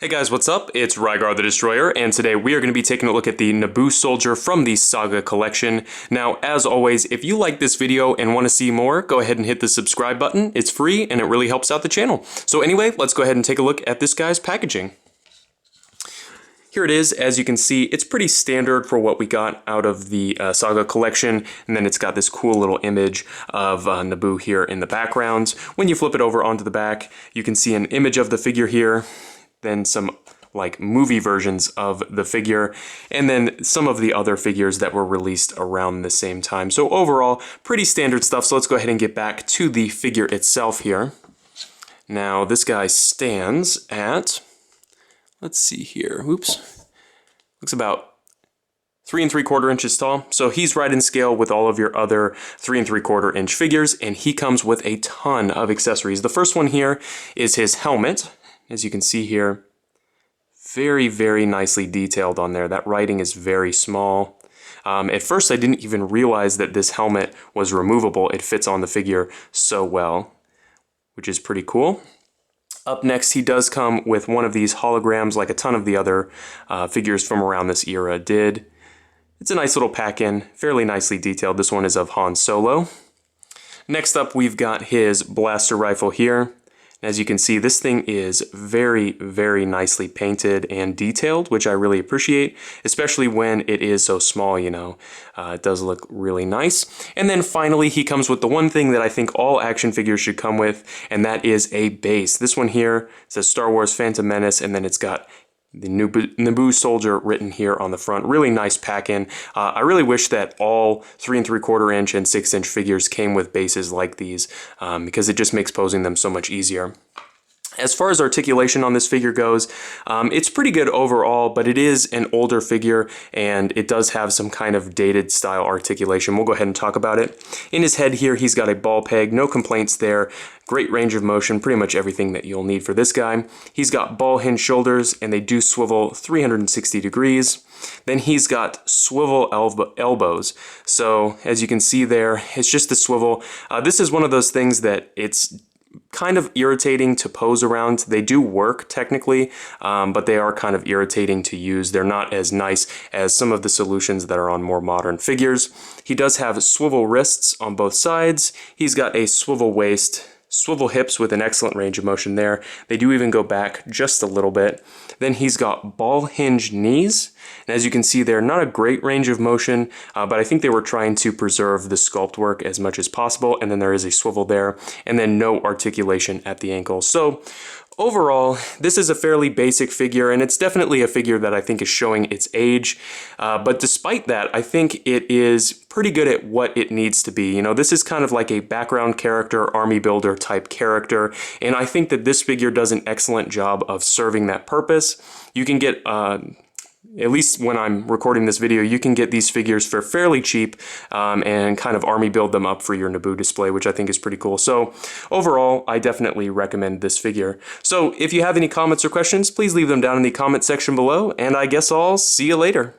Hey guys, what's up? It's Rygar the Destroyer, and today we are going to be taking a look at the Naboo Soldier from the Saga Collection. Now, as always, if you like this video and want to see more, go ahead and hit the subscribe button. It's free and it really helps out the channel. So anyway, let's go ahead and take a look at this guy's packaging. Here it is. As you can see, it's pretty standard for what we got out of the Saga Collection, and then it's got this cool little image of Naboo here in the background. When you flip it over onto the back, you can see an image of the figure here, then some like movie versions of the figure, and then some of the other figures that were released around the same time. So overall, pretty standard stuff. So let's go ahead and get back to the figure itself here. Now this guy stands at, let's see here, oops, looks about 3 3/4 inches tall. So he's right in scale with all of your other 3 3/4 inch figures, and he comes with a ton of accessories. The first one here is his helmet. As you can see here, very, very nicely detailed on there. That writing is very small. At first, I didn't even realize that this helmet was removable. It fits on the figure so well, which is pretty cool. Up next, he does come with one of these holograms like a ton of the other figures from around this era did. It's a nice little pack-in, fairly nicely detailed. This one is of Han Solo. Next up, we've got his blaster rifle here. As you can see, this thing is very, very nicely painted and detailed, which I really appreciate, especially when it is so small, you know. It does look really nice. And then finally, he comes with the one thing that I think all action figures should come with, and that is a base. This one here says Star Wars Phantom Menace, and then it's got the Naboo Soldier written here on the front. Really nice pack-in. I really wish that all 3 3/4 inch and 6 inch figures came with bases like these because it just makes posing them so much easier. As far as articulation on this figure goes, it's pretty good overall, but it is an older figure and it does have some kind of dated style articulation. We'll go ahead and talk about it. In his head here, he's got a ball peg, no complaints there. Great range of motion, pretty much everything that you'll need for this guy. He's got ball hinge shoulders and they do swivel 360 degrees. Then he's got swivel elbows. So as you can see there, it's just the swivel. This is one of those things that it's kind of irritating to pose around. They do work technically, but they are kind of irritating to use. They're not as nice as some of the solutions that are on more modern figures. He does have swivel wrists on both sides. He's got a swivel waist, swivel hips with an excellent range of motion there. They do even go back just a little bit. Then he's got ball hinge knees. And as you can see, they're not a great range of motion, but I think they were trying to preserve the sculpt work as much as possible. And then there is a swivel there, and then no articulation at the ankle. So overall, this is a fairly basic figure, and it's definitely a figure that I think is showing its age. But despite that, I think it is pretty good at what it needs to be. You know, this is kind of like a background character, army builder type character, and I think that this figure does an excellent job of serving that purpose. You can get at least when I'm recording this video, you can get these figures for fairly cheap and kind of army build them up for your Naboo display, which I think is pretty cool. So overall, I definitely recommend this figure. So if you have any comments or questions, please leave them down in the comment section below, and I guess I'll see you later.